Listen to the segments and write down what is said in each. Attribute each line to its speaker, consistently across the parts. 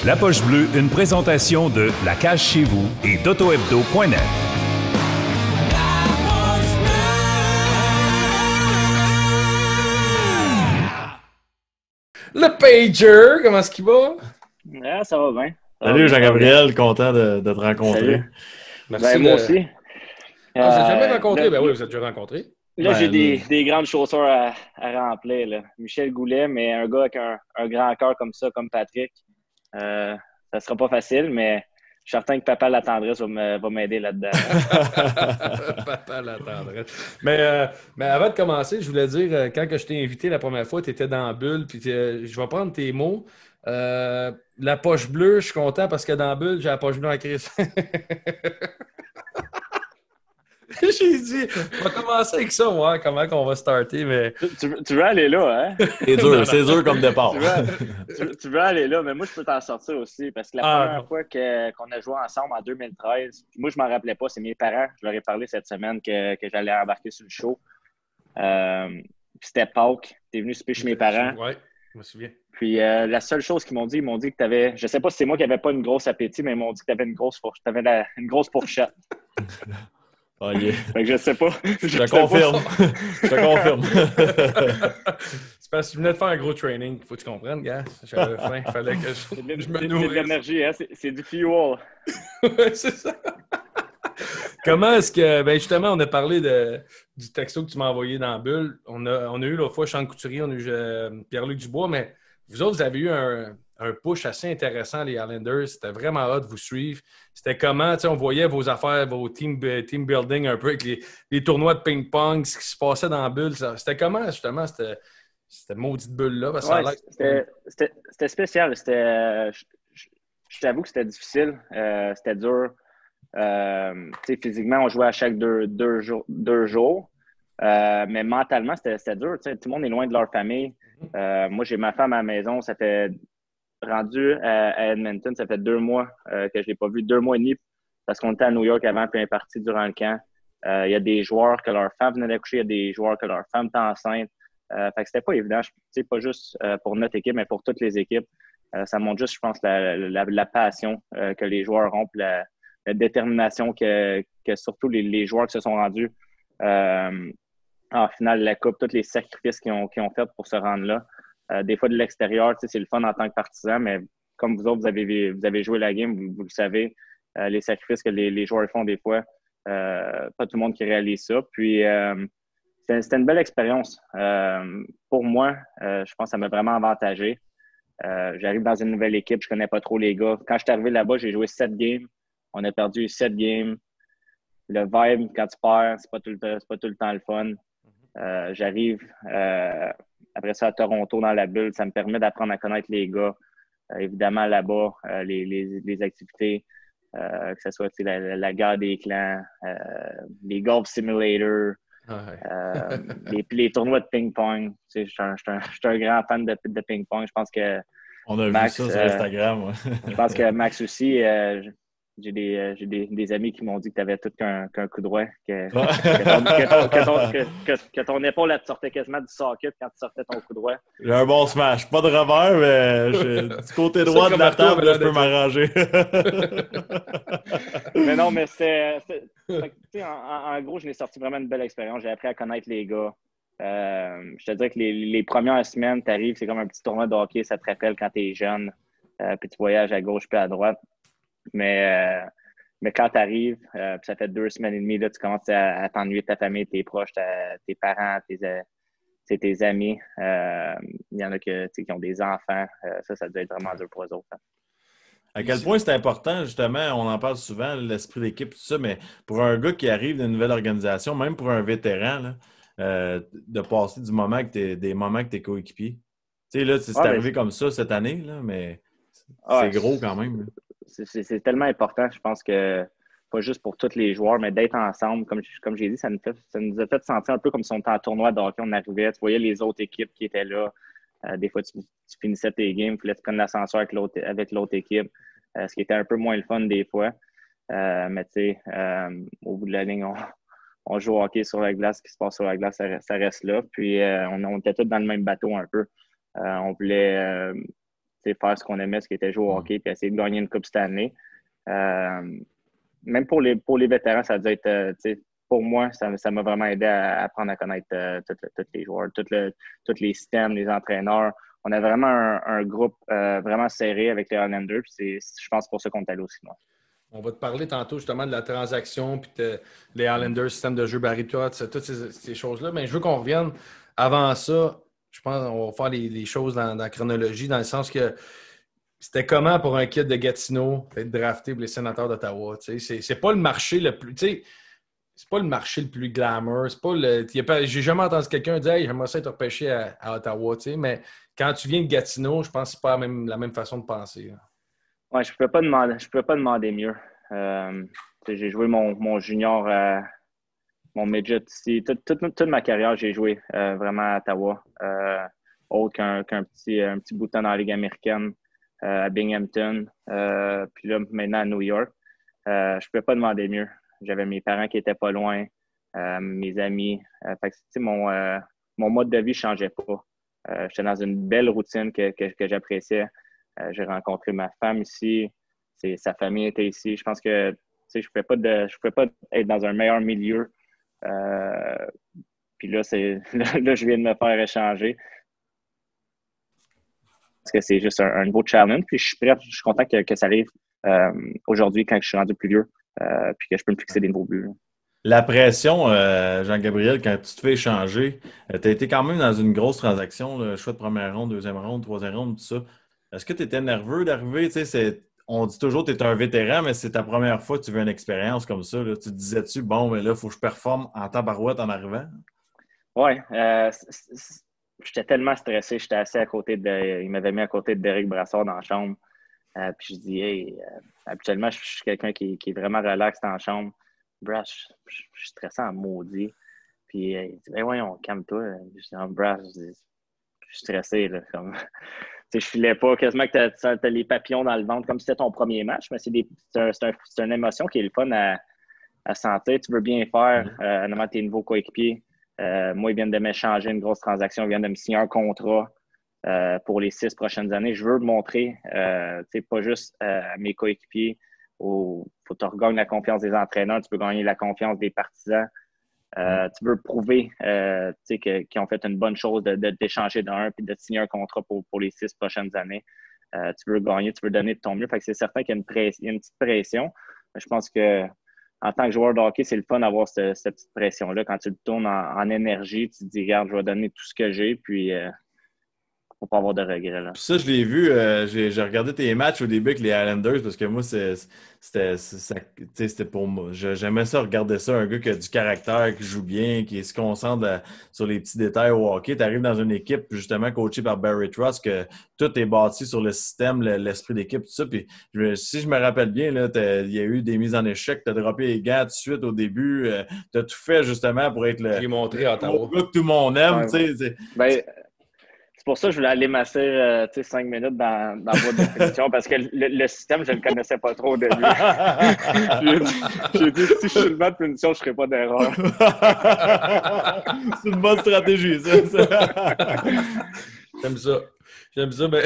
Speaker 1: La Poche Bleue, une présentation de La Cage Chez Vous et d'AutoHebdo.net.
Speaker 2: Le Pager, comment est-ce qu'il va?
Speaker 3: Ouais, ça va bien.
Speaker 4: Salut Jean-Gabriel, content de te rencontrer.
Speaker 3: Salut.
Speaker 2: Merci
Speaker 3: moi aussi.
Speaker 2: Ah, vous n'avez jamais rencontré?
Speaker 3: Là,
Speaker 2: Oui, vous êtes déjà rencontré.
Speaker 3: Là, j'ai
Speaker 4: Ben,
Speaker 3: des grandes chaussures à remplir. Là. Michel Goulet, mais un gars avec un grand cœur comme ça, comme Patrick, ça sera pas facile, mais je suis certain que Papa la tendresse va m'aider là-dedans.
Speaker 2: Papa la tendresse. Mais avant de commencer, je voulais dire, quand que je t'ai invité la première fois, tu étais dans la bulle, puis je vais prendre tes mots. La poche bleue, je suis content parce que dans la bulle, j'ai la poche bleue en crise. J'ai dit, on va commencer avec ça, voir comment on va starter, mais...
Speaker 3: Tu veux aller là, hein?
Speaker 4: c'est dur comme départ.
Speaker 3: Tu veux aller là, mais moi, je peux t'en sortir aussi. Parce que la première fois qu'on a joué ensemble en 2013, moi, je m'en rappelais pas, c'est mes parents. Je leur ai parlé cette semaine que j'allais embarquer sur le show. C'était Pâques. T'es venu souper chez mes parents.
Speaker 2: Oui, je me souviens.
Speaker 3: Puis la seule chose qu'ils m'ont dit que tu avais... Je sais pas si c'est moi qui n'avais pas une grosse appétit, mais ils m'ont dit que tu avais une grosse fourchette.
Speaker 4: Oh, yeah.
Speaker 3: Fait que je sais pas.
Speaker 4: Je te confirme. Je te confirme.
Speaker 2: C'est parce que je venais de faire un gros training. Faut que tu comprennes, gars. J'avais faim. Il fallait que je me nourrisse.
Speaker 3: C'est de l'énergie, hein? C'est du fuel.
Speaker 2: Ouais, c'est ça. Comment est-ce que... Ben justement, on a parlé du texto que tu m'as envoyé dans la bulle. On a eu l'autre fois Sean Couturier, on a eu Pierre-Luc Dubois, mais vous autres, vous avez eu un push assez intéressant, les Islanders. C'était vraiment hâte de vous suivre. C'était comment, tu sais, on voyait vos affaires, vos team building un peu avec les tournois de ping-pong, ce qui se passait dans la bulle. C'était comment, justement, cette maudite bulle-là? Parce que
Speaker 3: c'était spécial. Je t'avoue que c'était difficile. C'était dur. Physiquement, on jouait à chaque deux jours. Mais mentalement, c'était dur. Tout le monde est loin de leur famille. Moi, j'ai ma femme à la maison. Ça fait rendu à Edmonton, ça fait 2 mois que je ne l'ai pas vu, 2 mois et demi, parce qu'on était à New York avant, puis on est parti durant le camp. Il y a des joueurs que leur femme venait d'accoucher, il y a des joueurs que leur femme était enceinte. Fait que c'était pas évident, pas juste pour notre équipe, mais pour toutes les équipes. Ça montre juste, je pense, la passion que les joueurs ont, puis la détermination que surtout les joueurs qui se sont rendus en finale de la Coupe, tous les sacrifices qu'ils ont fait pour se rendre là. Des fois, de l'extérieur, c'est le fun en tant que partisan, mais comme vous autres, vous avez joué la game, vous le savez, les sacrifices que les joueurs font des fois, pas tout le monde qui réalise ça. Puis, c'était une belle expérience. Pour moi, je pense que ça m'a vraiment avantagé. J'arrive dans une nouvelle équipe, je connais pas trop les gars. Quand je suis arrivé là-bas, j'ai joué 7 games. On a perdu 7 games. Le vibe, quand tu perds, c'est pas tout le temps le fun. J'arrive après ça à Toronto dans la bulle. Ça me permet d'apprendre à connaître les gars. Évidemment, là-bas, les activités, que ce soit la guerre des clans, les golf simulators, les tournois de ping-pong. Je suis un grand fan de ping-pong. Je pense que
Speaker 4: on a
Speaker 3: Max,
Speaker 4: vu ça sur Instagram. Ouais.
Speaker 3: Je pense que Max aussi... J'ai des amis qui m'ont dit que tu avais tout qu'un coup droit, que ton épaule, elle te sortait quasiment du socket quand tu sortais ton coup droit.
Speaker 4: J'ai un bon smash. Pas de revers, mais du côté droit de la table, là, je peux m'arranger.
Speaker 3: Mais non, mais en gros, je l'ai sorti vraiment une belle expérience. J'ai appris à connaître les gars. Je te dirais que les premières semaines, tu arrives, c'est comme un petit tournoi de hockey, ça te rappelle quand tu es jeune, puis tu voyages à gauche puis à droite. Mais quand tu arrives, ça fait 2 semaines et demie, là, tu commences à t'ennuyer de ta famille, tes proches, tes parents, tes amis. Il y en a qui ont des enfants. Ça doit être vraiment dur pour eux autres. Hein.
Speaker 4: À quel point c'est important, justement, on en parle souvent, l'esprit d'équipe, tout ça, mais pour un gars qui arrive d'une nouvelle organisation, même pour un vétéran, là, de passer des moments avec tes coéquipiers. Tu sais, là, c'est arrivé comme ça cette année, là, mais c'est gros quand même. Là.
Speaker 3: C'est tellement important, je pense que pas juste pour tous les joueurs, mais d'être ensemble, comme j'ai dit, ça nous a fait sentir un peu comme si on était en tournoi de hockey, on arrivait, tu voyais les autres équipes qui étaient là. Des fois, tu finissais tes games, il fallait te prendre l'ascenseur avec l'autre équipe, ce qui était un peu moins le fun des fois. Mais tu sais, au bout de la ligne, on joue au hockey sur la glace, ce qui se passe sur la glace, ça reste là. Puis on était tous dans le même bateau un peu. On voulait faire ce qu'on aimait, ce qui était jouer au hockey, puis essayer de gagner une Coupe cette année. Même pour les vétérans, ça a dû être, pour moi, ça m'a vraiment aidé à apprendre à connaître tous les joueurs, tous les systèmes, les entraîneurs. On a vraiment un groupe vraiment serré avec les Islanders. Je pense pour ça qu'on est allé aussi loin.
Speaker 2: On va te parler tantôt justement de la transaction, puis les Islanders, système de jeu Barry-Trotz, toutes ces choses-là. Mais je veux qu'on revienne avant ça. Je pense qu'on va faire les choses dans la chronologie, dans le sens que c'était comment pour un kid de Gatineau d'être drafté pour les Sénateurs d'Ottawa? C'est pas le marché le plus. C'est pas le marché le plus glamour. C'est pas j'ai jamais entendu quelqu'un dire hey, j'aimerais ça être repêché à Ottawa. Mais quand tu viens de Gatineau, je pense que c'est pas la même façon de penser.
Speaker 3: Ouais, je ne peux pas demander mieux. J'ai joué mon junior, mon midget ici. Toute ma carrière, j'ai joué vraiment à Ottawa. Autre qu'un petit bout de temps dans la Ligue américaine, à Binghamton, puis là, maintenant à New York. Je ne peux pas demander mieux. J'avais mes parents qui étaient pas loin, mes amis. Fait que, mon mode de vie ne changeait pas. J'étais dans une belle routine que j'appréciais. J'ai rencontré ma femme ici. Sa famille était ici. Je pense que je ne pouvais pas être dans un meilleur milieu. Puis là, là, je viens de me faire échanger. Parce que c'est juste un nouveau challenge. Puis je suis prêt, je suis content que ça arrive aujourd'hui quand je suis rendu plus vieux. Puis que je peux me fixer des nouveaux buts.
Speaker 4: La pression, Jean-Gabriel, quand tu te fais échanger, tu as été quand même dans une grosse transaction, le choix de première ronde, deuxième ronde, troisième ronde, tout ça. Est-ce que tu étais nerveux d'arriver? On dit toujours que tu es un vétéran, mais c'est ta première fois que tu veux une expérience comme ça. Là. Tu te disais-tu, bon, mais là, il faut que je performe en tabarouette en arrivant?
Speaker 3: Oui. J'étais tellement stressé. J'étais assis à côté il m'avait mis à côté de Derek Brassard dans la chambre. Puis je dis, hey, habituellement, je suis quelqu'un qui est vraiment relax dans la chambre. Brass, je suis stressé en maudit. Puis il dit, voyons, calme-toi. Je dis, Brass, je suis stressé. Là, comme... je filais pas, quasiment que t'as les papillons dans le ventre, comme si c'était ton premier match, mais c'est une émotion qui est le fun à sentir. Tu veux bien faire, notamment tes nouveaux coéquipiers. Moi, ils viennent de m'échanger une grosse transaction, ils viennent de me signer un contrat pour les 6 prochaines années. Je veux montrer, pas juste à mes coéquipiers, faut que tu regagnes la confiance des entraîneurs, tu peux gagner la confiance des partisans. Tu veux prouver qu'ils ont fait une bonne chose de t'échanger d'un puis de te signer un contrat pour les 6 prochaines années. Tu veux gagner, tu veux donner de ton mieux. Fait que c'est certain qu'il y a une petite pression. Mais je pense que en tant que joueur de hockey, c'est le fun d'avoir cette petite pression-là. Quand tu le tournes en énergie, tu te dis, regarde, je vais donner tout ce que j'ai, puis faut pas avoir de regrets. Là.
Speaker 4: Puis ça, je l'ai vu, j'ai regardé tes matchs au début avec les Highlanders parce que moi, c'était pour moi. J'aimais ça, regarder ça, un gars qui a du caractère, qui joue bien, qui se concentre sur les petits détails au hockey. Tu arrives dans une équipe justement coachée par Barry Trotz, que tout est bâti sur le système, l'esprit d'équipe, tout ça. Puis si je me rappelle bien, il y a eu des mises en échec, tu as droppé les gars tout de suite au début, tu as tout fait justement pour être le
Speaker 2: montré à Ottawa.
Speaker 4: gars que tout le monde aime.
Speaker 3: Ouais. C'est pour ça que je voulais aller masser 5 minutes dans la boîte de punition parce que le système, je ne le connaissais pas trop au début. J'ai dit, si je suis le banc de punition, je ne ferai pas d'erreur.
Speaker 4: C'est une bonne stratégie, ça.
Speaker 2: J'aime ça. Mais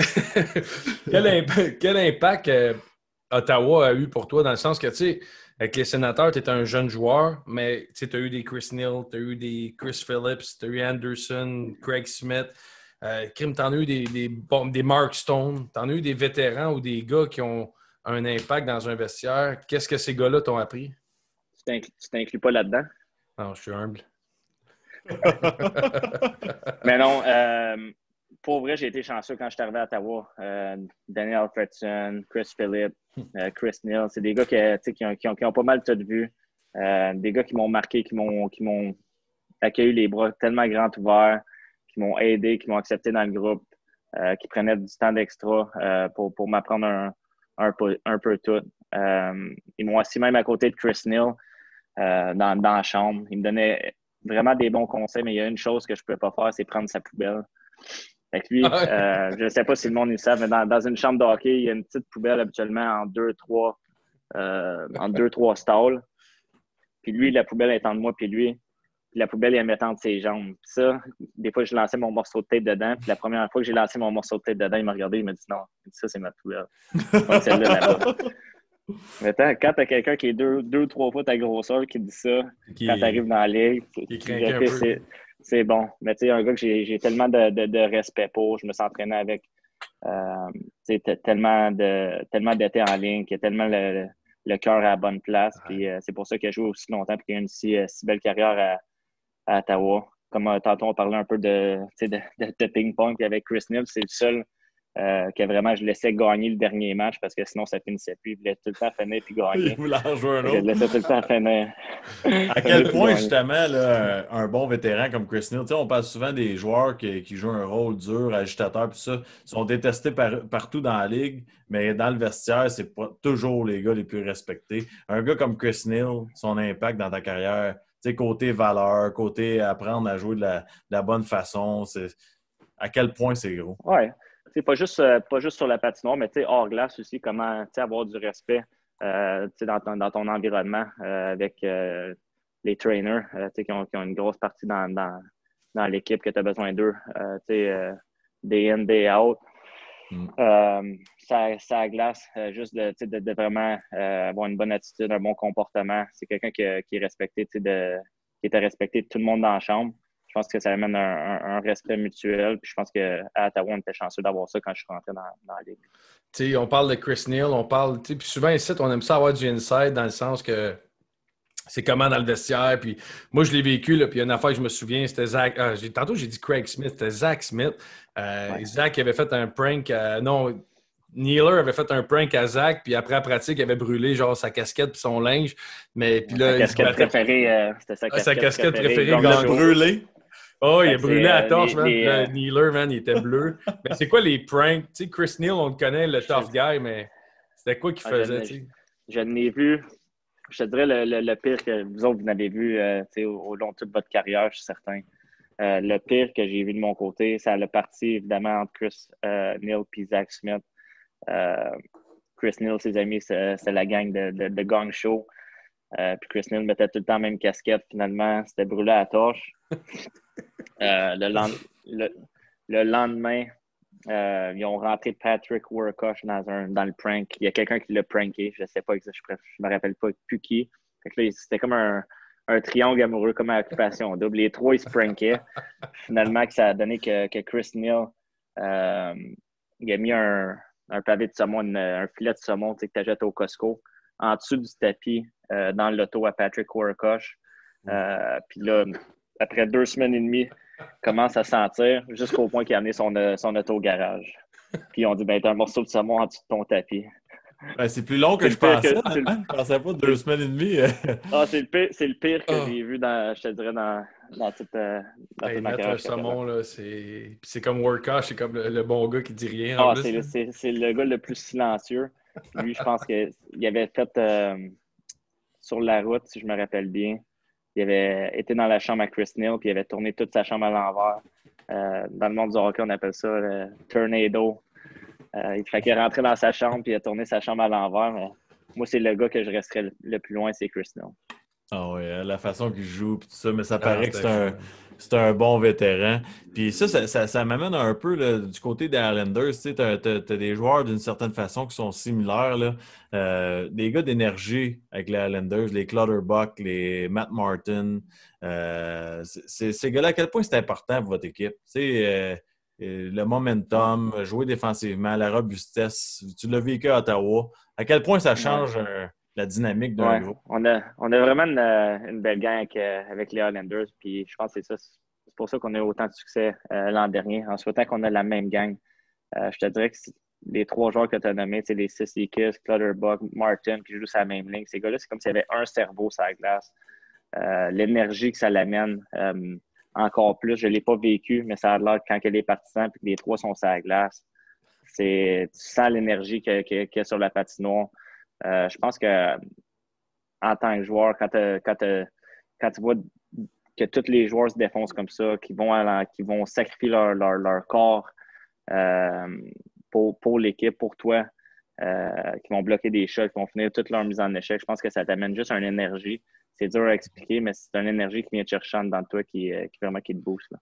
Speaker 2: quel impact Ottawa a eu pour toi dans le sens que, tu sais, avec les Sénateurs, tu étais un jeune joueur, mais tu as eu des Chris Neal, tu as eu des Chris Phillips, tu as eu Anderson, Craig Smith. T'en as eu des Mark Stone, t'en as eu des vétérans ou des gars qui ont un impact dans un vestiaire. Qu'est-ce que ces gars-là t'ont appris?
Speaker 3: Tu t'inclus pas là-dedans?
Speaker 2: Non, je suis humble.
Speaker 3: Mais non, pour vrai, j'ai été chanceux quand je suis arrivé à Ottawa. Daniel Alfredson, Chris Phillips, Chris Neal, c'est des gars qui ont pas mal tout vu. Des gars qui m'ont marqué, qui m'ont accueilli les bras tellement grands ouverts, qui m'ont aidé, qui m'ont accepté dans le groupe, qui prenaient du temps d'extra pour m'apprendre un peu tout. Ils m'ont assis même à côté de Chris Neal dans la chambre. Ils me donnaient vraiment des bons conseils, mais il y a une chose que je ne peux pas faire, c'est prendre sa poubelle. Avec lui, je ne sais pas si le monde le sait, mais dans une chambre de hockey, il y a une petite poubelle habituellement en 2-3 stalls. Puis lui, la poubelle est entre moi et lui. puis la poubelle, elle mettait entre ses jambes. Puis ça, des fois, je lançais mon morceau de tape dedans. Puis la première fois que j'ai lancé mon morceau de tape dedans, il m'a regardé, il m'a dit non, ça, c'est ma poubelle. Donc, celle-là, là-bas. Mais quand t'as quelqu'un qui est 2-3 fois ta grosseur qui dit ça, quand t'arrives dans la ligue, c'est bon. Mais tu sais, un gars que j'ai tellement de respect pour, je me suis entraîné avec tellement d'été en ligne, qui a tellement le cœur à la bonne place. Puis c'est pour ça qu'il a joué aussi longtemps et qu'il a une si belle carrière à Ottawa. Comme tantôt, on parlait un peu de ping-pong. Puis avec Chris Neal, c'est le seul que vraiment je laissais gagner le dernier match parce que sinon ça finissait plus. Il voulait tout le temps finir puis gagner.
Speaker 4: Il voulait en jouer un autre.
Speaker 3: Je le laissais tout le temps finir.
Speaker 4: À quel point, justement, là, un bon vétéran comme Chris Neal, on parle souvent des joueurs qui jouent un rôle dur, agitateur, puis ça, sont détestés partout dans la ligue, mais dans le vestiaire, c'est pas toujours les gars les plus respectés. Un gars comme Chris Neal, son impact dans ta carrière, côté valeur, côté apprendre à jouer de la bonne façon, à quel point c'est gros.
Speaker 3: Ouais. Pas juste sur la patinoire, mais hors glace aussi, comment avoir du respect dans ton environnement avec les trainers qui ont une grosse partie dans l'équipe que tu as besoin d'eux. Day in, day out. Ça glace, juste de vraiment avoir une bonne attitude, un bon comportement. C'est quelqu'un qui est respecté, qui était respecté de tout le monde dans la chambre. Je pense que ça amène un respect mutuel. Puis je pense qu'à Ottawa, on était chanceux d'avoir ça quand je suis rentré dans la ligue.
Speaker 2: T'sais, on parle de Chris Neal, puis souvent ici, on aime ça avoir du inside dans le sens que c'est comment dans le vestiaire. Puis moi, je l'ai vécu, là, puis il y a une affaire que je me souviens, c'était Zach. Tantôt, j'ai dit Craig Smith, c'était Zach Smith. Zach avait fait un prank Nealer avait fait un prank à Zach, puis après la pratique, il avait brûlé genre sa casquette puis son linge. Mais puis là,
Speaker 3: sa casquette préférée, c'était
Speaker 2: sa casquette préférée.
Speaker 4: Il a brûlé.
Speaker 2: Oh, il a brûlé à la torche, man. Nealer, man, il était bleu. Mais c'est quoi les pranks? Tu sais, Chris Neal, on le connaît, le tough guy, mais c'était quoi qu'il faisait, tu sais?
Speaker 3: Je n'ai vu, je te dirais, le pire que vous autres, vous n'avez vu au long de toute votre carrière, je suis certain. Le pire que j'ai vu de mon côté, ça a parti évidemment entre Chris Neal et Zach Smith. Chris Neal, ses amis, c'est la gang de Gong Show. Puis Chris Neal mettait tout le temps la même casquette. Finalement, c'était brûlé à la torche. Le lendemain, ils ont rentré Patrick Warkosh dans le prank. Il y a quelqu'un qui l'a pranké. Je ne sais pas, je me rappelle pas plus qui. C'était comme un triangle amoureux, comme à Occupation Double. Les trois, ils se prankaient. Finalement, ça a donné que Chris Neal il a mis un pavé de saumon, un filet de saumon que tu achètes au Costco, en dessous du tapis dans l'auto à Patrick Warkosh. Puis là, après 2 semaines et demie, commence à sentir jusqu'au point qu'il a amené son auto au garage. Puis ils ont dit, t'as un morceau de saumon en dessous de ton tapis.
Speaker 4: C'est plus long que je pensais. Je pensais pas 2 semaines et demie.
Speaker 3: C'est le pire que j'ai vu je te dirais, dans toute ma carrière.
Speaker 2: Le saumon, là, c'est comme Warkosh, c'est comme le bon gars qui dit rien.
Speaker 3: C'est le gars le plus silencieux. Lui, je pense qu'il avait fait sur la route, si je me rappelle bien. Il avait été dans la chambre à Chris Neal, puis il avait tourné toute sa chambre à l'envers. Dans le monde du hockey, on appelle ça le tornado. Il fait qu'il est rentré dans sa chambre, puis il a tourné sa chambre à l'envers. Mais moi, c'est le gars que je resterais le plus loin, c'est Chris Neal.
Speaker 4: Ah oui, la façon qu'il joue, puis tout ça, mais ça paraît que c'est un bon vétéran. Puis ça m'amène un peu là, du côté des Islanders. Tu sais, t'as des joueurs d'une certaine façon qui sont similaires. Là. Des gars d'énergie avec les Islanders, les Clutterbuck, les Matt Martin. Ces gars-là, à quel point c'est important pour votre équipe? Tu sais, le momentum, jouer défensivement, la robustesse. Tu l'as vécu à Ottawa. À quel point ça change la dynamique d'un groupe?
Speaker 3: On a vraiment une belle gang avec les Islanders. Puis je pense que c'est pour ça qu'on a eu autant de succès l'an dernier, en souhaitant qu'on a la même gang. Je te dirais que les 3 joueurs que tu as nommés, les Cizikas, Clutterbuck, Martin, qui jouent sur la même ligne, ces gars-là, c'est comme s'il y avait un cerveau sur la glace. L'énergie que ça l'amène, encore plus, je ne l'ai pas vécu, mais ça a l'air que quand il y a les partisans et que les 3 sont sur la glace, tu sens l'énergie qu'il y a sur la patinoire. Je pense que en tant que joueur, quand tu vois que tous les joueurs se défoncent comme ça, qui vont sacrifier leur corps pour l'équipe, pour toi, qui vont bloquer des shots, qui vont finir toute leur mise en échec. Je pense que ça t'amène juste une énergie. C'est dur à expliquer, mais c'est une énergie qui vient te chercher en dedans de toi qui vraiment qui te booste. Là.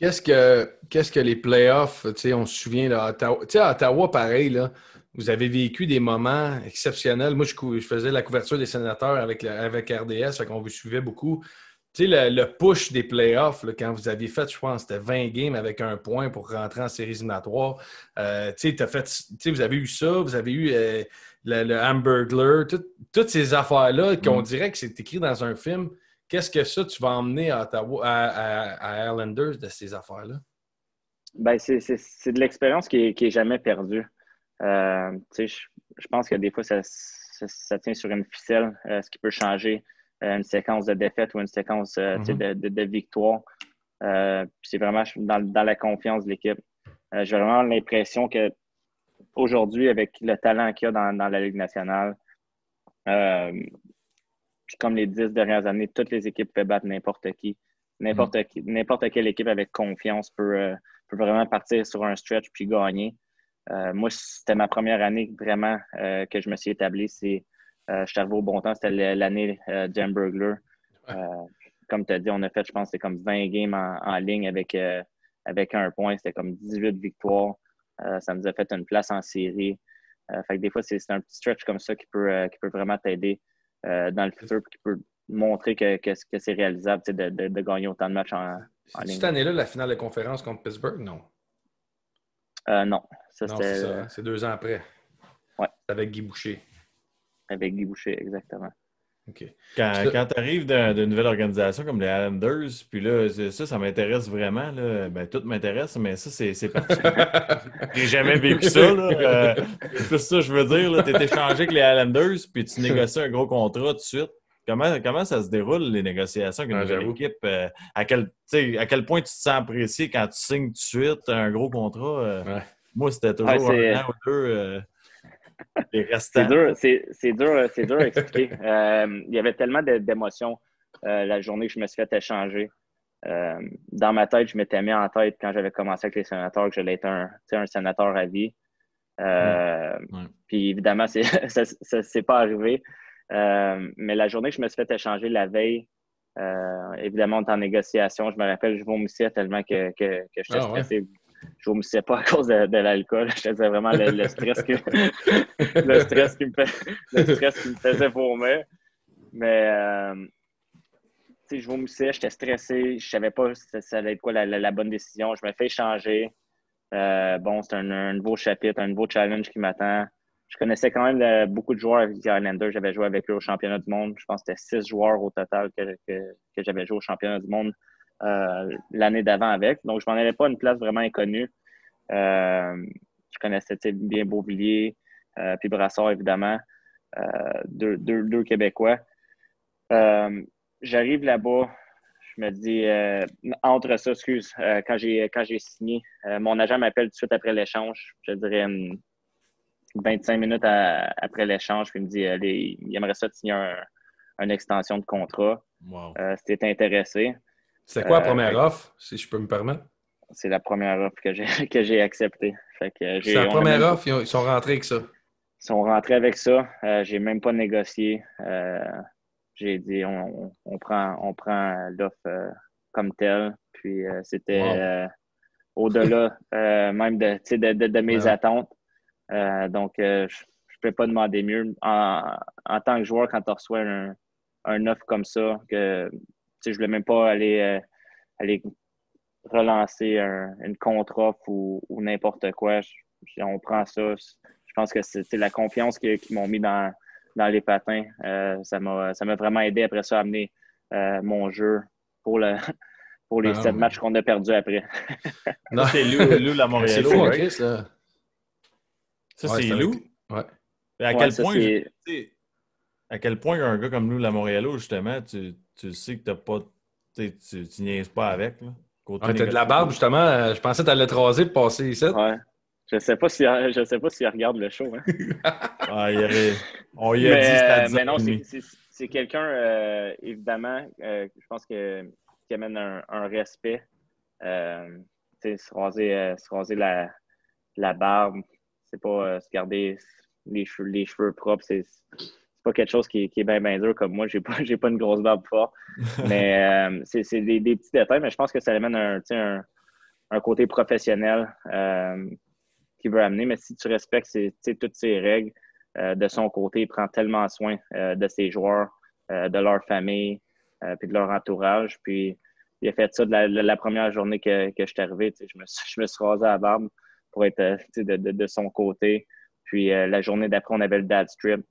Speaker 2: Qu'est-ce que les playoffs, on se souvient, là, à Ottawa, à Ottawa, pareil, là, vous avez vécu des moments exceptionnels. Moi, je faisais la couverture des sénateurs avec RDS, fait qu'on vous suivait beaucoup. Tu sais, le push des playoffs, là, quand vous aviez fait, je pense, c'était 20 games avec un point pour rentrer en séries éliminatoires. Tu sais, vous avez eu ça, vous avez eu le Hamburglar, toutes ces affaires-là qu'on dirait que c'est écrit dans un film. Qu'est-ce que ça, tu vas emmener à Ottawa, à Islanders de ces affaires-là?
Speaker 3: Ben, c'est de l'expérience qui est jamais perdue. Je pense que des fois, ça tient sur une ficelle, ce qui peut changer une séquence de défaite ou une séquence de victoire. C'est vraiment dans la confiance de l'équipe. J'ai vraiment l'impression que aujourd'hui, avec le talent qu'il y a dans la Ligue nationale, puis comme les 10 dernières années, toutes les équipes peuvent battre n'importe qui. N'importe quelle équipe avec confiance peut vraiment partir sur un stretch puis gagner. Moi, c'était ma première année vraiment que je me suis établi. Je suis arrivé au bon temps, c'était l'année d'Hamburglar. Comme tu as dit, on a fait, je pense, c'était comme 20 games en ligne avec un point. C'était comme 18 victoires. Ça nous a fait une place en série. Fait que des fois, c'est un petit stretch comme ça qui peut vraiment t'aider dans le futur et qui peut montrer que c'est réalisable de gagner autant de matchs en ligne.
Speaker 2: Cette année-là, la finale de conférence contre Pittsburgh? Non.
Speaker 3: Non.
Speaker 2: C'est ça. C'est 2 ans après.
Speaker 3: Ouais.
Speaker 2: Avec Guy Boucher.
Speaker 3: Avec Guy Boucher, exactement.
Speaker 2: Okay.
Speaker 4: Quand tu arrives d'une nouvelle organisation comme les Islanders, puis là, ça m'intéresse vraiment. Là. Ben, tout m'intéresse, mais ça, c'est particulier. J'ai jamais vécu ça. C'est plus ça, je veux dire. Tu es échangé avec les Islanders, puis tu négocies un gros contrat tout de suite. Comment ça se déroule, les négociations avec une nouvelle équipe? À quel point tu te sens apprécié quand tu signes tout de suite un gros contrat? Moi, c'était toujours un an ou deux. Les restants.
Speaker 3: C'est dur à expliquer. Il y avait tellement d'émotions la journée que je me suis fait échanger. Dans ma tête, je m'étais mis en tête quand j'avais commencé avec les sénateurs que j'allais être un sénateur à vie. Puis évidemment, ça ne s'est pas arrivé. Mais la journée que je me suis fait échanger la veille, évidemment, on était en négociation. Je me rappelle, je vomissais tellement que j'étais stressé. Je vomissais pas à cause de l'alcool. Je faisais vraiment le stress le stress qui me faisait vomir. Mais je vomissais, j'étais stressé, je savais pas si ça allait être quoi la bonne décision. Je me fais échanger. C'est un nouveau chapitre, un nouveau challenge qui m'attend. Je connaissais quand même beaucoup de joueurs avec les Islanders. J'avais joué avec eux au championnat du monde. Je pense que c'était 6 joueurs au total que j'avais joué au championnat du monde l'année d'avant avec. Donc, je m'en allais pas une place vraiment inconnue. Je connaissais bien Beauvillier, puis Brassard, évidemment. Deux Québécois. J'arrive là-bas. Je me dis, entre ça, quand j'ai signé, mon agent m'appelle tout de suite après l'échange. Je dirais 25 minutes après l'échange, puis il me dit il aimerait ça de signer une extension de contrat.
Speaker 4: Wow.
Speaker 3: Si tu es intéressé.
Speaker 2: C'était quoi la première offre, si je peux me permettre?
Speaker 3: C'est la première offre que j'ai acceptée.
Speaker 2: C'est la première offre, ils sont rentrés avec ça?
Speaker 3: Ils sont rentrés avec ça. J'ai même pas négocié. J'ai dit on prend l'offre comme telle. Puis c'était au-delà même de mes attentes. Donc, je ne peux pas demander mieux. En tant que joueur, quand tu reçois un offre comme ça, que je ne voulais même pas aller relancer une contre-offre ou n'importe quoi. On prend ça. Je pense que c'est la confiance qu'ils m'ont mis dans les patins. Ça m'a vraiment aidé après ça à amener mon jeu pour les 7 matchs qu'on a perdus après.
Speaker 4: Non, c'est Lou Lamoriello.
Speaker 2: C'est fou, right? Chris, là.
Speaker 4: Ça, c'est Lou?
Speaker 2: Ouais.
Speaker 4: À quel point un gars comme Lou Lamoriello, justement, tu sais que t'as pas. Tu niaises pas avec. Là,
Speaker 2: t'as de la barbe, justement. Je pensais que tu allais te raser pour passer ici.
Speaker 3: Ouais. Je sais pas s'il regarde le show. Hein.
Speaker 4: On y a dit c'était à 10
Speaker 3: mais non, c'est quelqu'un, évidemment, je pense qui amène un respect. Se raser la barbe, c'est pas se garder les cheveux propres, c'est pas quelque chose qui est bien dur comme moi. J'ai pas une grosse barbe forte. Mais c'est des petits détails, mais je pense que ça amène un côté professionnel qu'il veut amener. Mais si tu respectes toutes ces règles, de son côté, il prend tellement soin de ses joueurs, de leur famille, puis de leur entourage. Puis il a fait ça de la première journée que je suis arrivé. Je me suis rasé à la barbe pour être de son côté. Puis la journée d'après, on avait le dad strip.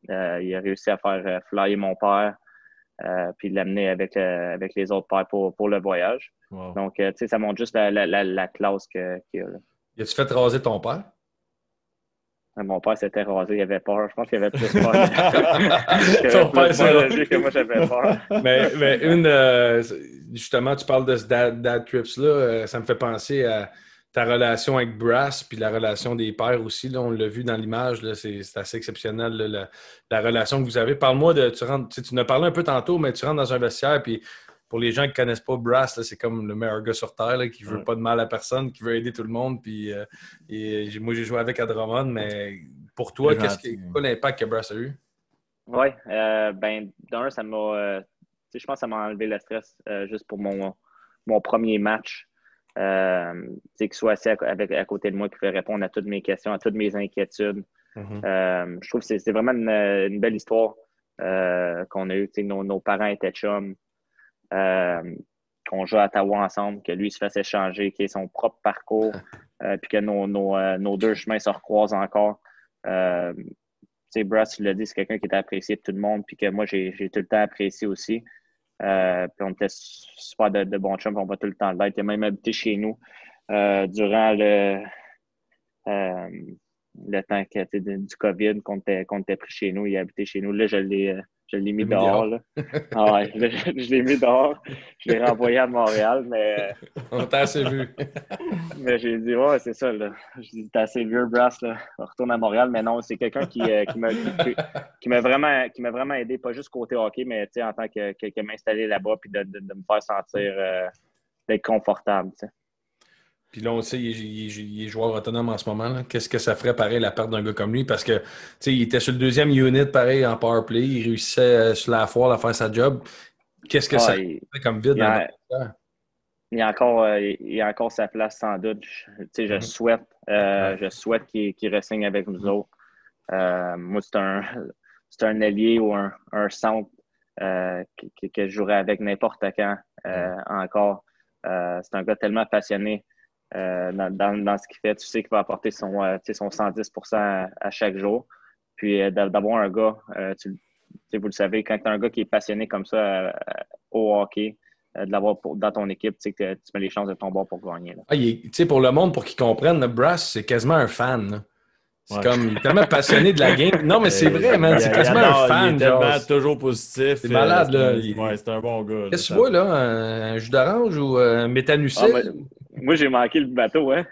Speaker 3: Il a réussi à faire flyer mon père, puis l'amener avec les autres pères pour le voyage.
Speaker 4: Wow.
Speaker 3: Donc, ça montre juste la classe qu'il y a. Là.
Speaker 2: As-tu fait raser ton père?
Speaker 3: Mon père s'était rasé, il avait peur. Je pense qu'il avait plus peur.
Speaker 2: Ton père s'est rasé
Speaker 3: que moi, j'avais peur.
Speaker 2: Mais justement, tu parles de ce dad trips-là, ça me fait penser à ta relation avec Brass, puis la relation des pères aussi. Là, on l'a vu dans l'image, là, c'est assez exceptionnel, là, la relation que vous avez. Parle-moi de... Tu en as parlé un peu tantôt, mais tu rentres dans un vestiaire, puis pour les gens qui ne connaissent pas Brass, là, c'est comme le meilleur gars sur Terre, là, qui ne veut pas de mal à personne, qui veut aider tout le monde. Puis, moi, j'ai joué avec à Drummond, mais pour toi, quoi l'impact que Brass a eu?
Speaker 3: Oui, d'un, ça m'a... je pense que ça m'a enlevé le stress juste pour mon premier match. Qu'il soit assis à côté de moi, qui fait répondre à toutes mes questions, à toutes mes inquiétudes. Mm-hmm. Je trouve que c'est vraiment une belle histoire qu'on a eue. Nos parents étaient chums, qu'on joue à Ottawa ensemble, que lui se fasse échanger, qu'il ait son propre parcours, puis que nos deux chemins se recroisent encore. Brass, tu l'as dit, c'est quelqu'un qui était apprécié de tout le monde, puis que moi, j'ai tout le temps apprécié aussi. Puis on était super de bons chums, on va tout le temps l'être. Il a même habité chez nous durant le temps du COVID qu'on était pris chez nous. Il a habité chez nous. Là, je l'ai mis dehors. Là. Ah ouais, je l'ai mis dehors. Je l'ai renvoyé à Montréal, mais...
Speaker 2: On t'a assez vu.
Speaker 3: Mais j'ai dit, ouais, c'est ça. Là. Je dis, t'es assez vieux, Brass. Là. On retourne à Montréal. Mais non, c'est quelqu'un qui m'a vraiment aidé, pas juste côté hockey, mais en tant que m'installer là-bas puis de me faire sentir d'être confortable. T'sais.
Speaker 2: Puis là, on sait, il est joueur autonome en ce moment. Là. Qu'est-ce que ça ferait pareil la perte d'un gars comme lui? Parce que, il était sur le deuxième unit, pareil, en power play. Il réussissait sur la foire à faire sa job. Qu'est-ce que ça fait comme vide dans le vestiaire?
Speaker 3: Il y a encore sa place, sans doute. Je souhaite qu'il re-signe avec nous autres. Moi, c'est un ailier ou un centre que je jouerais avec n'importe quand encore. C'est un gars tellement passionné dans ce qu'il fait. Tu sais qu'il va apporter son 110% à chaque jour. Puis d'avoir un gars, vous le savez, quand tu as un gars qui est passionné comme ça au hockey, de l'avoir dans ton équipe, tu sais que tu mets les chances de ton bord pour gagner.
Speaker 2: Pour le monde, pour qu'ils comprennent, le Brass, c'est quasiment un fan. Là. C'est comme, il est tellement passionné de la game. Non, mais c'est vrai, man. C'est quasiment un fan.
Speaker 4: Il est tellement toujours positif.
Speaker 2: C'est malade, là.
Speaker 4: C'est un bon gars.
Speaker 2: Qu'est-ce que tu vois, là? Un jus d'orange ou un méthanucil?
Speaker 3: Moi, j'ai manqué le bateau, hein.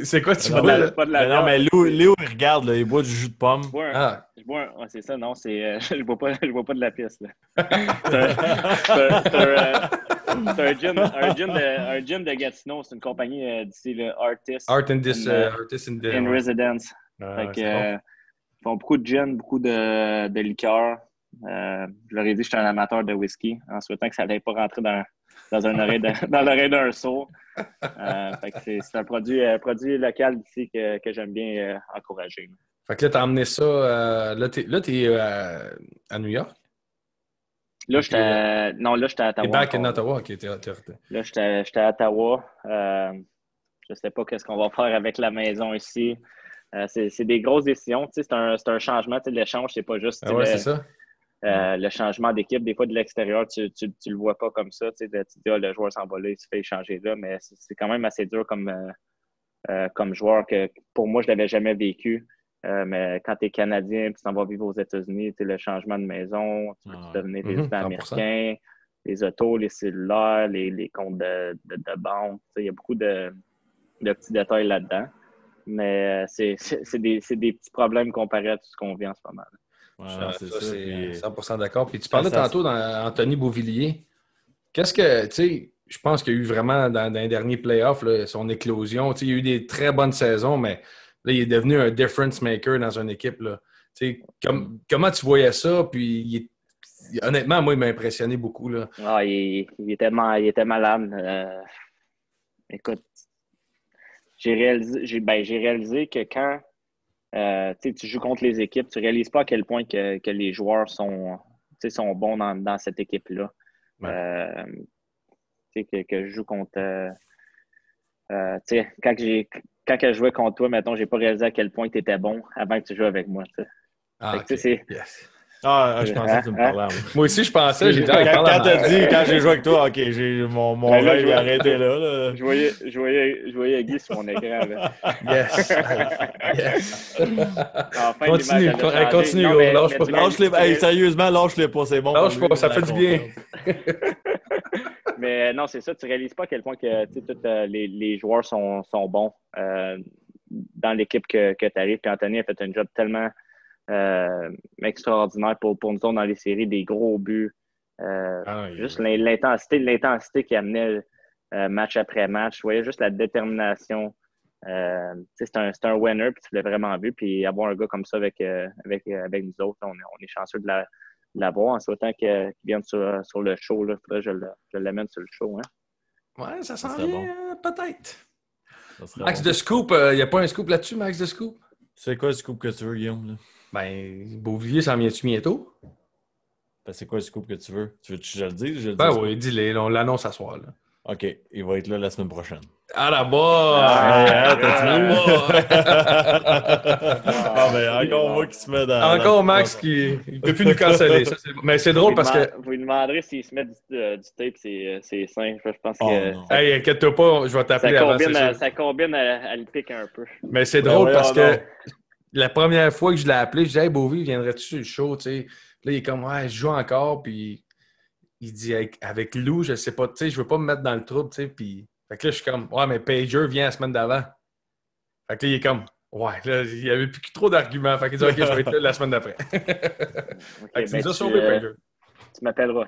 Speaker 2: C'est quoi tu bois, là?
Speaker 4: Non, mais Léo, il regarde, là, il boit du jus de pomme.
Speaker 3: Je bois c'est ça, non, je bois pas de la piste, là. C'est un gym de Gatineau, c'est une compagnie d'ici, le Artist in Residence. Ils font beaucoup de gin, beaucoup de liqueurs. Je leur ai dit que j'étais un amateur de whisky en souhaitant que ça n'allait pas rentrer dans l'oreille d'un sourd. C'est un produit local d'ici que j'aime bien encourager.
Speaker 2: Fait que là, t'as emmené ça... là, t'es à New York?
Speaker 3: Là, j'étais à Ottawa.
Speaker 2: T'es back in Ottawa? OK,
Speaker 3: Là, j'étais à Ottawa. Je sais pas qu'est-ce qu'on va faire avec la maison ici. C'est des grosses décisions. C'est un changement. L'échange, c'est pas juste
Speaker 2: c'est ça.
Speaker 3: le changement d'équipe. Des fois, de l'extérieur, tu le vois pas comme ça. Tu dis, le joueur s'en va là, il se fait échanger là. Mais c'est quand même assez dur comme joueur que pour moi, je l'avais jamais vécu. Mais quand tu es Canadien et tu t'en vas vivre aux États-Unis, le changement de maison, tu peux devenir résident américain, les autos, les cellulaires, les comptes de banque. Il y a beaucoup de petits détails là-dedans. Mais c'est des petits problèmes comparés à tout ce qu'on vit en ce moment.
Speaker 2: C'est 100% d'accord. Puis tu parlais tantôt d'Anthony Beauvillier. Qu'est-ce que, tu sais, je pense qu'il y a eu vraiment dans les derniers playoffs, là, son éclosion. Tu sais, il y a eu des très bonnes saisons, mais Là, il est devenu un difference maker dans une équipe. Là. Comment tu voyais ça? Puis, honnêtement, moi, il m'a impressionné beaucoup. Là.
Speaker 3: Ah, il était malade. Écoute, j'ai réalisé que quand tu joues contre les équipes, tu ne réalises pas à quel point que les joueurs sont bons dans cette équipe-là. Ouais. Que je joue contre... quand je jouais contre toi, mettons, j'ai pas réalisé à quel point tu étais bon avant que tu joues avec moi. T'sais.
Speaker 2: Okay. Yes.
Speaker 4: Je pensais que tu me parlais.
Speaker 2: Moi aussi, je pensais. J'ai dit,
Speaker 4: quand j'ai joué avec toi, OK, mon rêve est arrêté là.
Speaker 3: Je voyais Guy sur mon écran. Là.
Speaker 2: Yes. Yes.
Speaker 3: Continue.
Speaker 4: Lâche-les. Sérieusement, lâche-les pas, c'est bon.
Speaker 2: Lâche pas, ça fait du bien.
Speaker 3: Mais non, c'est ça, tu réalises pas à quel point que tous les joueurs sont bons dans l'équipe que tu arrives. Puis Anthony a fait un job tellement extraordinaire pour nous autres dans les séries, des gros buts. Juste l'intensité qu'il amenait match après match. Je voyais juste la détermination. C'est un winner, puis tu l'as vraiment vu. Puis avoir un gars comme ça avec nous autres, on est chanceux de l'avoir en souhaitant qu'il vienne sur le show. Il faudrait que je l'amène sur le show. Hein?
Speaker 2: Ouais, ça s'en vient, peut-être. Max de Scoop, il n'y a pas un scoop là-dessus, Max de Scoop?
Speaker 4: C'est quoi le scoop que tu veux, Guillaume? Là?
Speaker 2: Beauvillier, ça en vient-tu bientôt?
Speaker 4: C'est quoi le scoop que tu veux? Tu veux que je le dise?
Speaker 2: Oui, dis-le, on l'annonce à soir. Là.
Speaker 4: OK, il va être là la semaine prochaine.
Speaker 2: Ah là-bas!
Speaker 4: Encore moi qui se met dans...
Speaker 2: Encore Max qui ne peut plus nous canceller. Mais c'est drôle parce que...
Speaker 3: Vous lui demanderez s'il se met du tape, c'est simple. Je pense que...
Speaker 2: Hey, inquiète-toi pas, je vais t'appeler avant.
Speaker 3: Ça combine à le pic un peu.
Speaker 2: Mais c'est drôle parce que la première fois que je l'ai appelé, je disais « Hey, Beauville, viendrais-tu sur le show? » Là, il est comme « Ouais, je joue encore. » Puis il dit « Avec Lou, je sais pas, je veux pas me mettre dans le trouble. » Puis... Fait que là, je suis comme, ouais, mais Pager vient la semaine d'avant. Fait que là, il est comme, ouais, là, il n'y avait plus que trop d'arguments. Fait qu'il dit, OK, je vais être là la semaine d'après. Fait que tu nous as sauvé, Pager.
Speaker 3: Tu m'appelleras.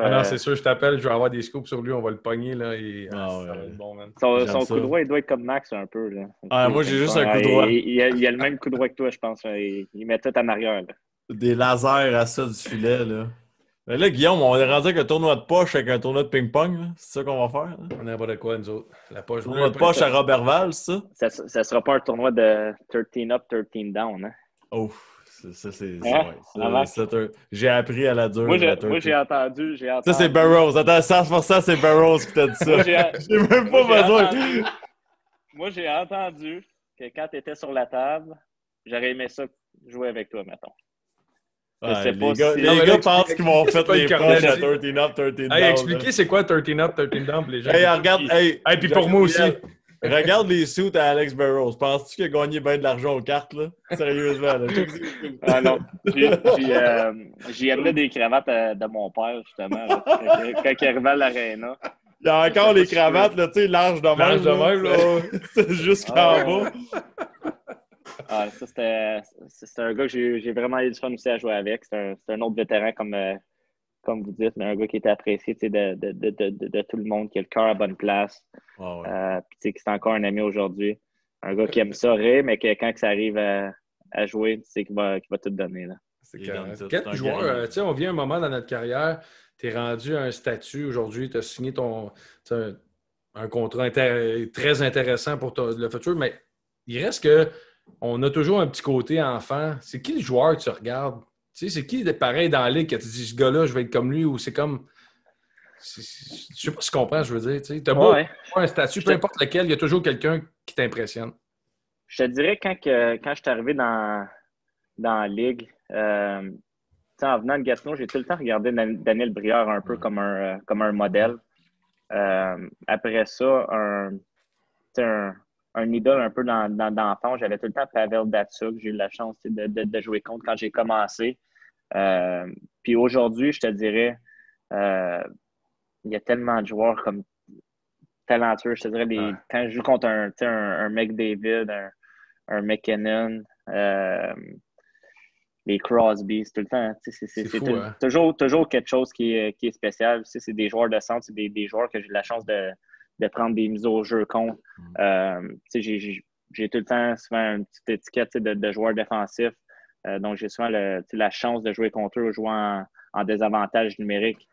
Speaker 2: Ah non, c'est sûr, je t'appelle, je vais avoir des scoops sur lui, on va le pogner, là. Et,
Speaker 3: ça va être bon, man. Son coup droit, il doit être comme Max un peu, là.
Speaker 4: Moi, j'ai juste un coup droit.
Speaker 3: Il a le même coup droit que toi, je pense. Il met tout en arrière, là.
Speaker 4: Des lasers à ça du filet, là. Mais là, Guillaume, on est rendu avec un tournoi de poche avec un tournoi de ping-pong. C'est ça qu'on va faire? Là?
Speaker 2: On n'a pas de quoi, nous autres. La poche.
Speaker 4: Tournoi de poche à Robertval, c'est ça?
Speaker 3: Ça sera pas un tournoi de 13 up, 13 down. Hein?
Speaker 4: Oh, ça, c'est... J'ai appris à la dure.
Speaker 3: Moi, j'ai entendu...
Speaker 4: Ça, c'est Burroughs. Attends, 100%, c'est Burroughs qui t'a dit ça. J'ai même pas besoin.
Speaker 3: Moi, j'ai entendu que quand tu étais sur la table, j'aurais aimé ça jouer avec toi, mettons.
Speaker 4: Les gars pensent qu'ils m'ont fait les poches à 13 up, 13 down.
Speaker 2: Hey, expliquez c'est quoi 13 up, 13 down pour les gens.
Speaker 4: Hey, regarde,
Speaker 2: puis pour moi aussi.
Speaker 4: Regarde les suits à Alex Burroughs. Penses-tu qu'il a gagné bien de l'argent aux cartes, là? Sérieusement, là.
Speaker 3: Ah non. J'ai amené des cravates de mon père, justement, là, quand il arrivait à l'aréna.
Speaker 4: Il y a encore les cravates, là, tu sais, larges de même. Là. C'est jusqu'en bas.
Speaker 3: Ah, ça, c'est un gars que j'ai vraiment eu du fun aussi à jouer avec. C'est un autre vétéran, comme vous dites, mais un gars qui était apprécié de tout le monde, qui a le cœur à bonne place.
Speaker 4: Oh, ouais.
Speaker 3: Puis qui est encore un ami aujourd'hui. Un gars qui aime ça rire, mais que quand ça arrive à jouer, tu sais qu'il va tout donner. Là.
Speaker 2: C'est clair. Quel joueur, on vient un moment dans notre carrière, tu es rendu à un statut aujourd'hui, tu as signé un contrat très intéressant pour le futur, mais il reste que on a toujours un petit côté enfant. C'est qui le joueur que tu regardes? Tu sais, c'est qui est pareil dans la ligue que tu dis, ce gars-là, je vais être comme lui, ou c'est comme... Je sais pas si tu comprends, je veux dire. Tu as beau avoir un statut, peu importe lequel, il y a toujours quelqu'un qui t'impressionne.
Speaker 3: Je te dirais, quand je suis arrivé dans la ligue, en venant de Gatineau, j'ai tout le temps regardé Daniel Brière un peu comme un modèle. Après ça, un idole un peu dans l'enfance. J'avais tout le temps Pavel Datsyuk. J'ai eu la chance de jouer contre quand j'ai commencé. Puis aujourd'hui, je te dirais, il y a tellement de joueurs comme talentueux. Je te dirais, quand je joue contre un McDavid, un McKinnon, les Crosby, c'est tout le temps. C'est toujours quelque chose qui est spécial. C'est des joueurs de centre, c'est des joueurs que j'ai la chance de prendre des mises au jeu contre. j'ai tout le temps souvent une petite étiquette de joueur défensif. Donc, j'ai souvent la chance de jouer contre eux ou jouer en désavantage numérique.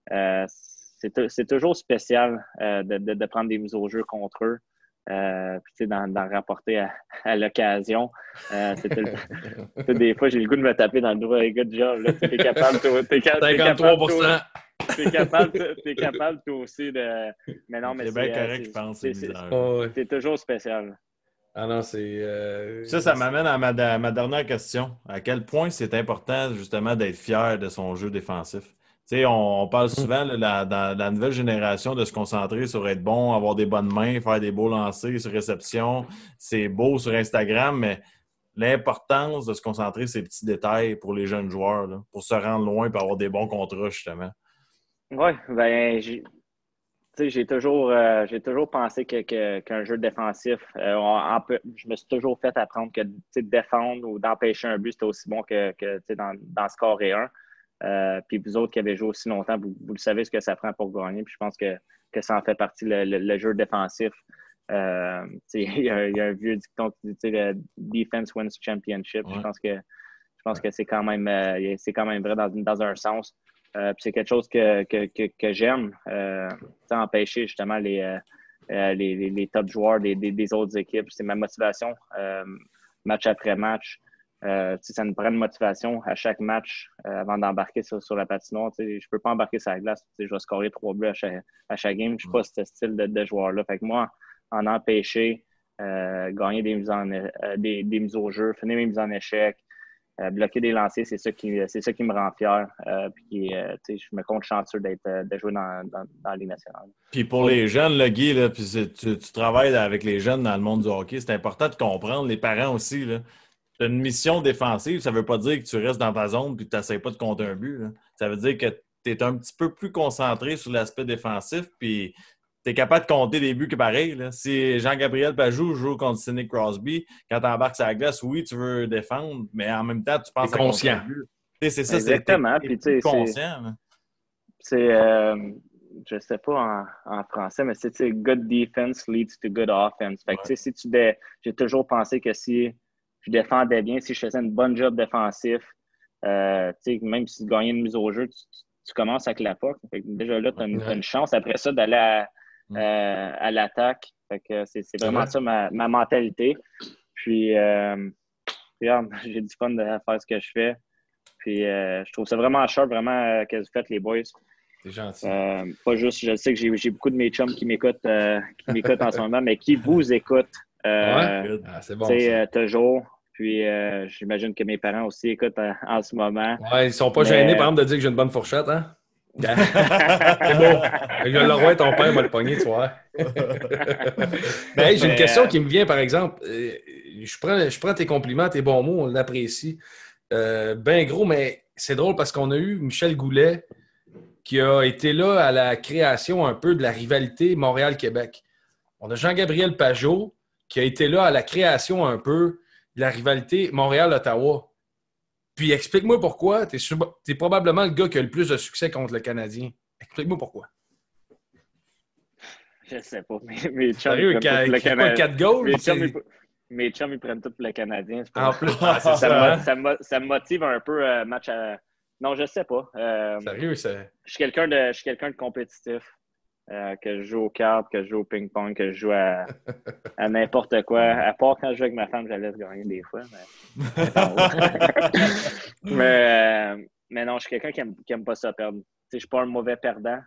Speaker 3: C'est toujours spécial de prendre des mises au jeu contre eux. Puis d'en rapporter à l'occasion. Des fois, j'ai le goût de me taper dans le dos. Hey, good job. T'es capable,
Speaker 2: 53%.
Speaker 3: T'es capable, toi aussi, de. Mais non, mais
Speaker 4: c'est bien correct, je pense.
Speaker 3: C'est toujours spécial.
Speaker 2: Ah non, c'est.
Speaker 4: Ça m'amène à ma dernière question. À quel point c'est important, justement, d'être fier de son jeu défensif? Tu sais, on parle souvent dans la nouvelle génération de se concentrer sur être bon, avoir des bonnes mains, faire des beaux lancers sur réception. C'est beau sur Instagram, mais l'importance de se concentrer sur ces petits détails pour les jeunes joueurs, là, pour se rendre loin et avoir des bons contrats, justement.
Speaker 3: Oui, ben j'ai toujours pensé qu'un jeu défensif, je me suis toujours fait apprendre que défendre ou d'empêcher un but, c'était aussi bon que dans scorer un. Puis vous autres qui avez joué aussi longtemps, vous le savez ce que ça prend pour gagner. Puis je pense que ça en fait partie, le jeu défensif. Il y a un vieux dicton qui dit le defense wins championship.
Speaker 4: Ouais.
Speaker 3: Je pense que c'est quand même vrai dans un sens. Puis c'est quelque chose que j'aime. Empêcher justement les top joueurs des autres équipes. C'est ma motivation match après match. Ça nous prend une motivation à chaque match avant d'embarquer sur la patinoire. Je ne peux pas embarquer sur la glace. Je vais scorer 3 buts à chaque game. Je ne suis pas ce style de joueur-là. Fait que moi, en empêcher, gagner des mises au jeu, finir mes mises en échec, bloquer des lancers, c'est ça qui me rend fier. Puis, je me compte chanceux de jouer dans la Ligue nationale.
Speaker 4: Puis pour les jeunes, là, Guy, là, puis tu travailles avec les jeunes dans le monde du hockey, c'est important de comprendre, les parents aussi, là. Tu as une mission défensive, ça ne veut pas dire que tu restes dans ta zone et que tu n'essaies pas de compter un but. Là. Ça veut dire que tu es un petit peu plus concentré sur l'aspect défensif puis tu es capable de compter des buts que pareil. Là. Si Jean-Gabriel Pajot joue contre Sidney Crosby, quand tu embarques sur la glace, oui, tu veux défendre, mais en même temps, tu penses à compter un but. C'est ça,
Speaker 3: exactement.
Speaker 4: c'est conscient.
Speaker 3: Je ne sais pas en français, mais c'est good defense leads to good offense. Fait que, j'ai toujours pensé que si je défendais bien, si je faisais une bonne job défensif, même si tu gagnais une mise au jeu, tu commences avec la puck. Déjà là, tu as une chance après ça d'aller à l'attaque. Fait que c'est vraiment ça ma mentalité. Puis, regarde, j'ai du fun de faire ce que je fais. Puis, je trouve ça vraiment sharp, vraiment, que vous faites, les boys.
Speaker 2: C'est gentil.
Speaker 3: Pas juste, je sais que j'ai beaucoup de mes chums qui m'écoutent en ce moment, mais qui vous écoutent.
Speaker 2: C'est bon.
Speaker 3: Toujours. Puis, j'imagine que mes parents aussi écoutent en ce moment.
Speaker 2: Ouais, ils sont pas gênés, par exemple, de dire que j'ai une bonne fourchette, hein? C'est bon. Le roi, ton père va le pogner, tu vois. J'ai une question qui me vient, par exemple. Je prends tes compliments, tes bons mots, on l'apprécie. Ben gros, mais c'est drôle parce qu'on a eu Michel Goulet qui a été là à la création un peu de la rivalité Montréal-Québec. On a Jean-Gabriel Pajot qui a été là à la création un peu de la rivalité Montréal-Ottawa. Puis explique-moi pourquoi. Tu es probablement le gars qui a le plus de succès contre le Canadien. Explique-moi pourquoi.
Speaker 3: Je sais pas. Mes chums,
Speaker 2: sérieux, qui a 4 goals?
Speaker 3: Mes chums, ils prennent tout pour le Canadien.
Speaker 2: En plus,
Speaker 3: ça me motive un peu match à... Non, je sais pas.
Speaker 2: Sérieux, c'est...
Speaker 3: Je suis quelqu'un de compétitif. Que je joue aux cartes, que je joue au ping-pong, que je joue à n'importe quoi. À part quand je joue avec ma femme, je la laisse gagner des fois. Mais non, je suis quelqu'un qui aime pas ça perdre. Je suis pas un mauvais perdant.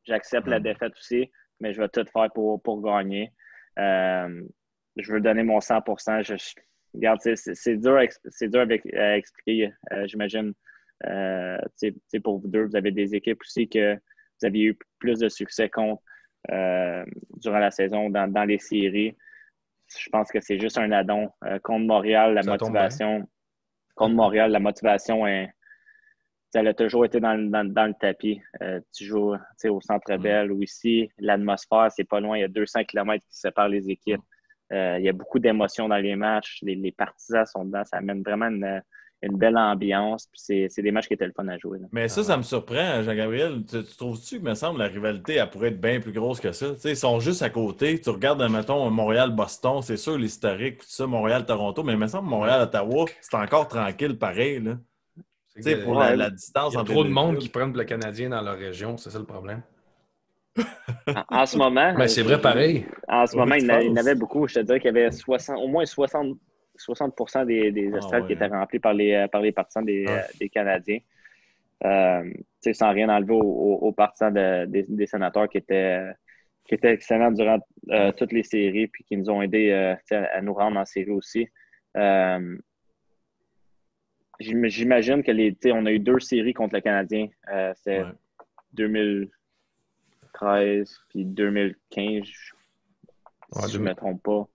Speaker 3: J'accepte la défaite aussi, mais je vais tout faire pour gagner. Je veux donner mon 100%. Regarde, c'est dur à expliquer, j'imagine. Pour vous deux, vous avez des équipes aussi que vous aviez eu plus de succès contre durant la saison dans les séries. Je pense que c'est juste un addon. Contre Montréal, la motivation. Contre Montréal, la motivation elle a toujours été dans le tapis. Tu joues au Centre Bell ou ici, l'atmosphère, c'est pas loin. Il y a 200 km qui séparent les équipes. Il y a beaucoup d'émotions dans les matchs. Les partisans sont dedans. Ça amène vraiment une belle ambiance. Puis c'est des matchs qui étaient le fun à jouer. Là.
Speaker 4: Mais ça me surprend, Jean-Gabriel. Tu trouves-tu que, me semble, la rivalité, elle pourrait être bien plus grosse que ça? Tu sais, ils sont juste à côté. Tu regardes, mettons, Montréal-Boston, c'est sûr, l'historique, tout ça, Montréal-Toronto, mais il me semble Montréal-Ottawa, c'est encore tranquille pareil, là. Tu sais, pour la distance
Speaker 2: il y a
Speaker 4: entre
Speaker 2: trop
Speaker 4: les
Speaker 2: de
Speaker 4: deux
Speaker 2: monde
Speaker 4: clubs.
Speaker 2: qui prennent le Canadien dans leur région, c'est ça le problème.
Speaker 3: En ce moment...
Speaker 2: Mais c'est vrai pareil.
Speaker 3: En ce
Speaker 4: Oui,
Speaker 3: moment,
Speaker 4: tu
Speaker 3: il y en
Speaker 4: penses?
Speaker 3: avait beaucoup. Je te dirais qu'il y avait au moins 60% des estrades qui étaient remplies par les partisans des Canadiens. Sans rien enlever aux partisans des sénateurs qui étaient excellents durant toutes les séries puis qui nous ont aidés à nous rendre en série aussi. J'imagine que on a eu 2 séries contre le Canadien. C'est 2013 puis 2015, si je ne me trompe pas.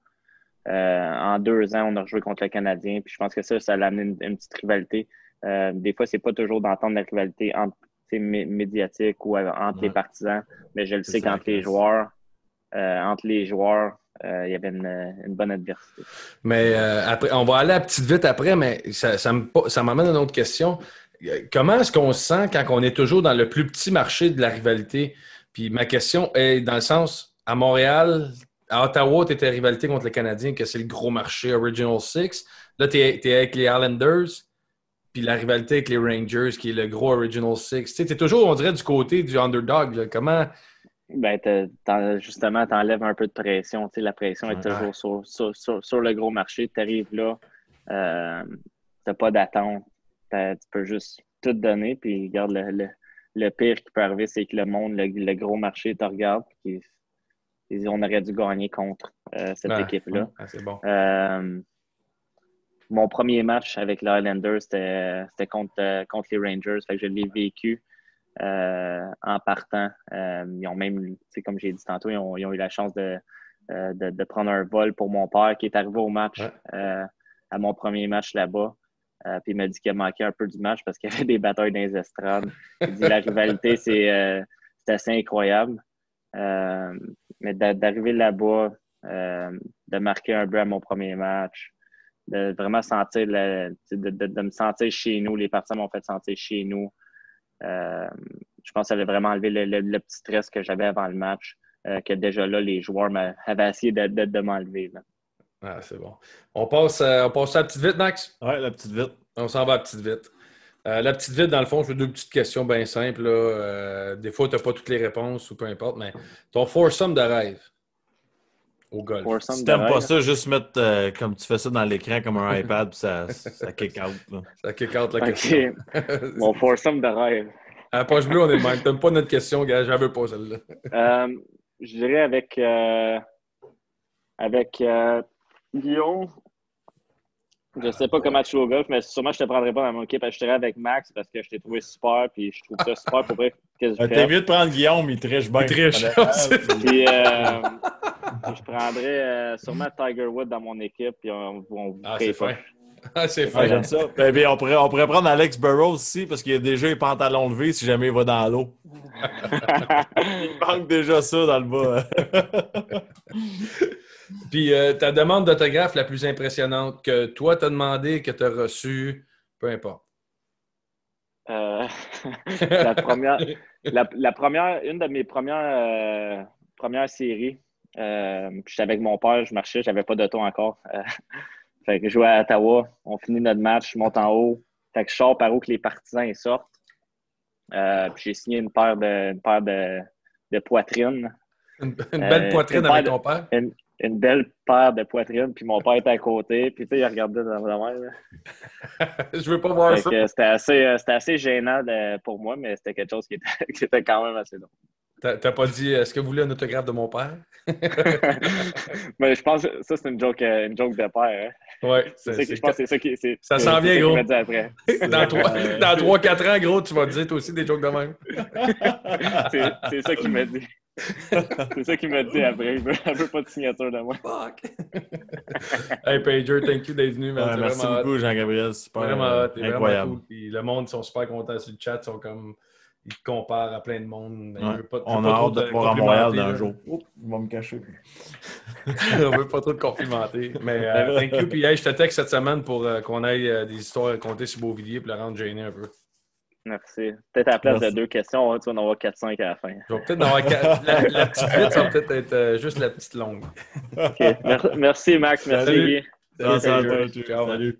Speaker 3: En 2 ans, on a rejoué contre le Canadien. Puis je pense que ça a amené une petite rivalité. Des fois, c'est pas toujours d'entendre la rivalité médiatique ou entre les partisans, mais je le sais qu'entre les joueurs, il y avait une bonne adversité.
Speaker 2: Mais après, on va aller à petite vite après, mais ça m'amène à une autre question. Comment est-ce qu'on se sent quand on est toujours dans le plus petit marché de la rivalité? Puis ma question est dans le sens, à Montréal, à Ottawa, tu étais à rivalité contre les Canadiens, que c'est le gros marché Original Six. Là, tu es avec les Islanders, puis la rivalité avec les Rangers, qui est le gros Original Six. Tu es toujours, on dirait, du côté du underdog. Là. Comment...
Speaker 3: Ben, justement, tu enlèves un peu de pression. La pression est toujours sur le gros marché. Tu arrives là, tu n'as pas d'attente. Tu peux juste tout donner. Puis, regarde, le pire qui peut arriver, c'est que le monde, le gros marché, te regarde. Puis, on aurait dû gagner contre cette équipe-là.
Speaker 2: C'est bon.
Speaker 3: Mon premier match avec les Highlanders, c'était contre les Rangers. Fait que je l'ai vécu en partant. Ils ont même, comme j'ai dit tantôt, ils ont eu la chance de prendre un vol pour mon père qui est arrivé au match, à mon premier match là-bas. Puis il m'a dit qu'il a manqué un peu du match parce qu'il y avait des batailles dans les estrades. Il dit la rivalité, c'est assez incroyable. Mais d'arriver là-bas, de marquer un but à mon premier match, de vraiment sentir, de me sentir chez nous. Les partisans m'ont fait sentir chez nous. Je pense que ça avait vraiment enlevé le petit stress que j'avais avant le match, que déjà là, les joueurs avaient essayé de m'enlever. Là.
Speaker 2: Ah, c'est bon. On passe à la petite vite, Max?
Speaker 4: Oui, la petite vite.
Speaker 2: On s'en va à la petite vite. La petite vite, dans le fond, je fais 2 petites questions bien simples. Là. Des fois, tu n'as pas toutes les réponses ou peu importe, mais ton foursome de rêve au golf.
Speaker 4: Si tu n'aimes pas ça, juste mettre comme tu fais ça dans l'écran comme un iPad, puis ça kick out. Là.
Speaker 2: Ça kick out la question.
Speaker 3: Mon foursome de rêve.
Speaker 2: À la poche bleue, on est de même. Tu n'aimes pas notre question, gars. Je veux pas celle-là.
Speaker 3: Je dirais avec Guillaume. Je ne sais pas comment tu joues au golf, mais sûrement je ne te prendrai pas dans mon équipe. Je serai avec Max parce que je t'ai trouvé super, puis je trouve ça super pour vrai.
Speaker 4: T'es mieux de prendre Guillaume, il triche bien.
Speaker 2: Il triche.
Speaker 3: Puis je prendrais sûrement Tiger Woods dans mon équipe, puis on
Speaker 2: c'est fin. C'est fin.
Speaker 4: J'aime ça. Puis on pourrait prendre Alex Burrows aussi, parce qu'il a déjà les pantalons levés si jamais il va dans l'eau. Il manque déjà ça dans le bas.
Speaker 2: Puis ta demande d'autographe la plus impressionnante que toi t'as demandé, que tu as reçue, peu importe.
Speaker 3: La première, une de mes premières séries, j'étais avec mon père, je marchais, j'avais pas d'auto encore. Fait que je jouais à Ottawa, on finit notre match, je monte en haut. Fait que je sors par où que les partisans ils sortent. Puis j'ai signé une paire de poitrines.
Speaker 2: Une belle poitrine avec ton père?
Speaker 3: Une belle paire de poitrines, puis mon père était à côté, puis tu sais, il regardait dans la main.
Speaker 2: Je veux pas voir ça.
Speaker 3: C'était assez gênant pour moi, mais c'était quelque chose qui était quand même assez long.
Speaker 2: T'as pas dit, est-ce que vous voulez un autographe de mon père?
Speaker 3: Mais je pense que ça, c'est une joke de père. Hein?
Speaker 2: Oui.
Speaker 3: Je pense que c'est ça qui...
Speaker 2: Ça s'en vient, gros.
Speaker 3: Dit après.
Speaker 2: Dans 3-4 ans, gros, tu vas te dire toi aussi des jokes de même.
Speaker 3: C'est ça qu'il m'a dit. C'est ça qu'il m'a dit après. Il veut pas de signature de moi.
Speaker 2: Fuck! Hey, Pager, thank you d'être venu.
Speaker 4: Merci beaucoup, Jean-Gabriel. Super
Speaker 2: vraiment
Speaker 4: incroyable.
Speaker 2: Vraiment cool. Puis le monde, ils sont super contents sur le chat. il te compare à plein de monde.
Speaker 4: Ouais. On a hâte de te voir à Montréal d'un jour. Oups, il va me cacher.
Speaker 2: On veut pas trop te complimenter. Mais thank you. Puis je te texte cette semaine pour qu'on aille des histoires à raconter sur Beauvilliers et le rendre gêné un peu.
Speaker 3: Merci. Peut-être à la place de 2 questions, tu vas en avoir 4-5 à la fin.
Speaker 2: Je vais peut-être en avoir la petite vite, ça va peut-être être juste la petite longue.
Speaker 3: OK. Merci, Max. Merci, Guy.
Speaker 2: Salut.
Speaker 4: Salut.